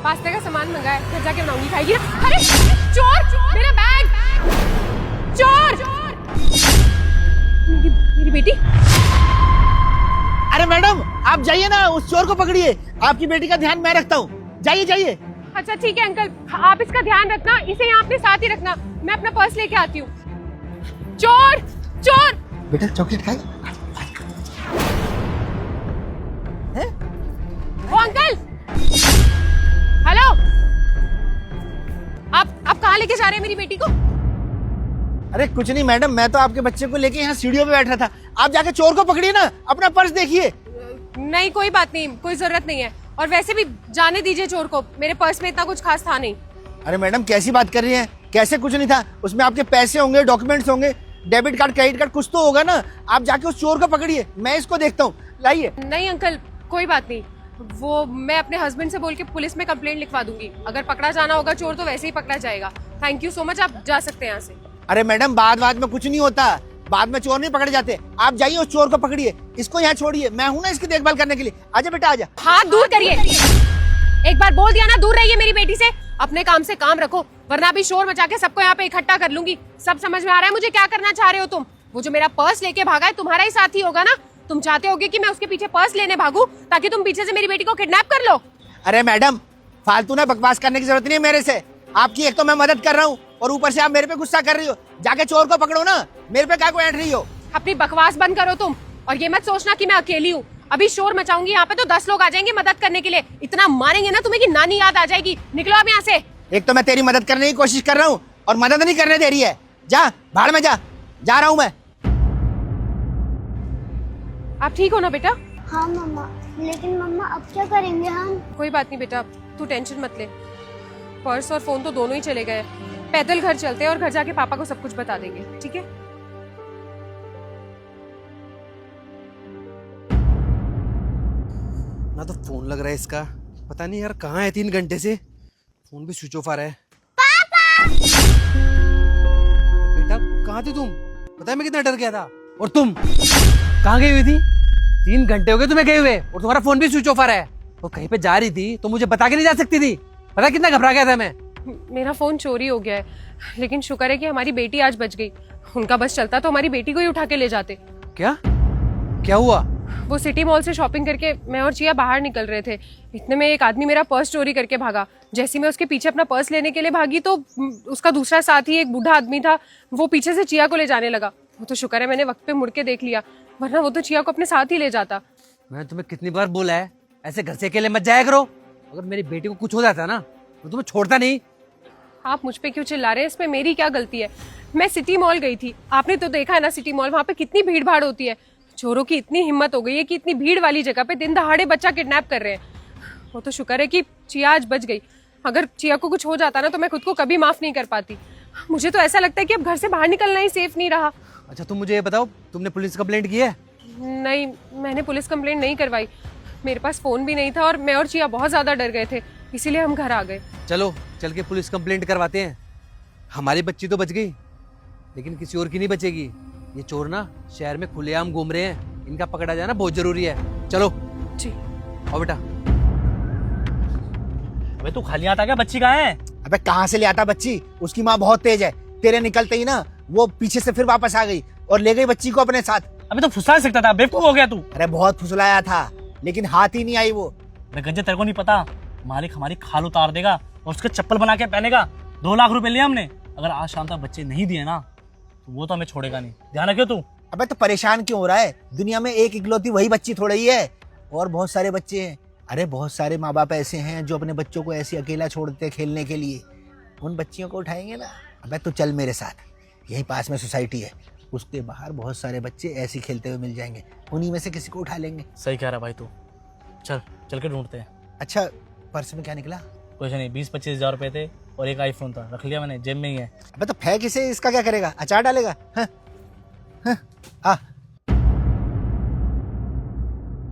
पास्ते का सामान मंगाया, घर जाके बनाऊंगी, खाएगी ना। अरे चोर, मेरा बैग, चोर, मेरी बेटी। अरे मैडम आप जाइए ना, उस चोर को पकड़िए, आपकी बेटी का ध्यान मैं रखता हूँ। जाइए जाइए। अच्छा ठीक है अंकल, आप इसका ध्यान रखना, इसे यहाँ अपने साथ ही रखना, मैं अपना पर्स लेके आती हूँ। चोर, चोर। बेटा चॉकलेट खाए। ओ अंकल, हेलो, आप कहाँ लेके जा रहे हैं मेरी बेटी को? अरे कुछ नहीं मैडम, मैं तो आपके बच्चे को लेके यहाँ सीढ़ियों पे बैठा था। आप जाके चोर को पकड़िए ना, अपना पर्स देखिए। नहीं कोई बात नहीं, कोई जरूरत नहीं है, और वैसे भी जाने दीजिए चोर को, मेरे पर्स में इतना कुछ खास था नहीं। अरे मैडम कैसी बात कर रही हैं, कैसे कुछ नहीं था? उसमें आपके पैसे होंगे, डॉक्यूमेंट्स होंगे, डेबिट कार्ड, क्रेडिट कार्ड, कुछ तो होगा ना। आप जाके उस चोर को पकड़िए, मैं इसको देखता हूँ। लाइए। नहीं अंकल कोई बात नहीं, वो मैं अपने हस्बैंड से बोल के पुलिस में कंप्लेंट लिखवा दूंगी, अगर पकड़ा जाना होगा चोर तो वैसे ही पकड़ा जाएगा। थैंक यू सो मच, आप जा सकते हैं यहाँ से। अरे मैडम बाद में कुछ नहीं होता, बाद में चोर नहीं पकड़े जाते। आप जाइए उस चोर को पकड़िए, इसको यहाँ छोड़िए, मैं हूँ ना इसकी देखभाल करने के लिए। आजा बेटा आजा। हाथ दूर करिए, एक बार बोल दिया ना, दूर रहिए मेरी बेटी से। अपने काम से काम रखो, वरना अभी शोर मचा के सबको यहाँ पे इकट्ठा कर लूंगी। सब समझ में आ रहा है मुझे क्या करना चाह रहे हो तुम। वो जो मेरा पर्स लेके भागा है तुम्हारा ही साथी होगा ना, तुम चाहते होगे कि मैं उसके पीछे पर्स लेने भागूं ताकि तुम पीछे से मेरी बेटी को किडनैप कर लो। अरे मैडम फालतू ना बकवास करने की जरूरत नहीं है मेरे से। आपकी एक तो मैं मदद कर रहा हूँ और ऊपर से आप मेरे पे गुस्सा कर रही हो। जाके चोर को पकड़ो ना, मेरे पे क्या को ऐंठ रही हो। अपनी बकवास बंद करो तुम, और ये मत सोचना कि मैं अकेली हूँ। अभी शोर मचाऊंगी यहाँ पे तो 10 लोग आ जाएंगे मदद करने के लिए, इतना मारेंगे ना तुम्हें कि नानी याद आ जाएगी। निकलो अब यहाँ से। एक तो मैं तेरी मदद करने की कोशिश कर रहा हूँ और मदद नहीं करने दे रही है। जा भाड़ में जा रहा हूँ मैं। आप ठीक हो ना बेटा? हाँ मम्मा, लेकिन मम्मा अब क्या करेंगे हम? कोई बात नहीं बेटा, तू टेंशन मत ले। पर्स और फोन तो दोनों ही चले गए, पैदल घर चलते हैं और घर जाके पापा को सब कुछ बता देंगे, ठीक है? ना तो फोन लग रहा है इसका, पता नहीं यार कहाँ है 3 घंटे से, फोन भी स्विच ऑफ आ रहा है। पापा! बेटा कहाँ थी तुम? पता है मैं कितना डर गया था। और तुम कहाँ गई हुई थी? 3 घंटे हो गए तुम्हें गए हुए और तुम्हारा फोन भी स्विच ऑफ आ रहा है। वो कहीं पे जा रही थी तो मुझे बता के नहीं जा सकती थी? पता कितना घबरा गया था मैं। मेरा फोन चोरी हो गया है, लेकिन शुक्र है कि हमारी बेटी आज बच गई। उनका बस चलता तो हमारी बेटी को ही उठा के ले जाते। क्या हुआ? वो सिटी मॉल से शॉपिंग करके मैं और चिया बाहर निकल रहे थे, इतने में एक आदमी मेरा पर्स चोरी करके भागा। जैसे मैं उसके पीछे अपना पर्स लेने के लिए भागी तो उसका दूसरा साथी एक बूढ़ा आदमी था, वो पीछे से चिया को ले जाने लगा। वो तो शुक्र है मैंने वक्त पे मुड़ के देख लिया, वरना वो तो चिया को अपने साथ ही ले जाता। मैंने तुम्हें कितनी बार बोला है ऐसे घर से अकेले मत जाया करो। अगर मेरी बेटी को कुछ हो जाता ना तो तुम्हें छोड़ता नहीं। आप मुझ पे क्यों चिल्ला रहे हैं? इसमें मेरी क्या गलती है? मैं सिटी मॉल गई थी, आपने तो देखा है ना सिटी मॉल, वहाँ पे कितनी भीड़ भाड़ होती है। चोरों की इतनी हिम्मत हो गई है कि इतनी भीड़ वाली जगह पे दिन दहाड़े बच्चा किडनैप कर रहे हैं। वो तो शुक्र है कि चिया आज बच गई, अगर चिया को कुछ हो जाता ना तो मैं खुद को कभी माफ नहीं कर पाती। मुझे तो ऐसा लगता है कि अब घर से बाहर निकलना ही सेफ नहीं रहा। अच्छा तुम मुझे ये बताओ, तुमने पुलिस कंप्लेंट की है? नहीं, मैंने पुलिस कंप्लेंट नहीं करवाई, मेरे पास फोन भी नहीं था और मैं और चिया बहुत ज्यादा डर गए थे, इसीलिए हम घर आ गए। चलो चल के पुलिस कंप्लेंट करवाते हैं। हमारी बच्ची तो बच गई लेकिन किसी और की नहीं बचेगी। ये चोर ना शहर में खुलेआम घूम रहे हैं, इनका पकड़ा जाना बहुत जरूरी है। चलो जी। आओ बेटा। अबे तू खाली आता क्या? बच्ची कहाँ है? अबे कहाँ से ले आता बच्ची? उसकी माँ बहुत तेज है, तेरे निकलते ही ना वो पीछे से फिर वापस आ गई और ले गई बच्ची को अपने साथ। अबे तो फुसला सकता था, बेवकूफ हो गया तू। अरे बहुत फुसलाया था लेकिन हाथ ही नहीं आई वो। अबे गंजे तेरे को नहीं पता, मालिक हमारी खाल उतार देगा और उसके चप्पल बना के पहनेगा। 2 लाख रुपए लिए हमने, अगर आज शाम तक बच्चे नहीं दिए ना तो वो तो हमें छोड़ेगा नहीं। ध्यान रखियो तू। अबे तो परेशान क्यों हो रहा है? दुनिया में एक इकलौती वही बच्ची थोड़ा ही है, और बहुत सारे बच्चे हैं। अरे बहुत सारे माँ बाप ऐसे हैं जो अपने बच्चों को ऐसे अकेला छोड़ते हैं खेलने के लिए, उन बच्चियों को उठाएंगे ना। अबे तो चल मेरे साथ, यही पास में सोसाइटी है, उसके बाहर बहुत सारे बच्चे ऐसे खेलते हुए मिल जाएंगे, उन्हीं में से किसी को उठा लेंगे। सही कह रहा भाई तू, चल चल के ढूंढते हैं। अच्छा पर्स में क्या निकला? कुछ नहीं, 20-25 हजार रुपए थे और एक आईफोन था, रख लिया मैंने, जेब में ही है। अबे तो फेंक इसे, इसका क्या करेगा? अचार डालेगा? हाँ? हाँ?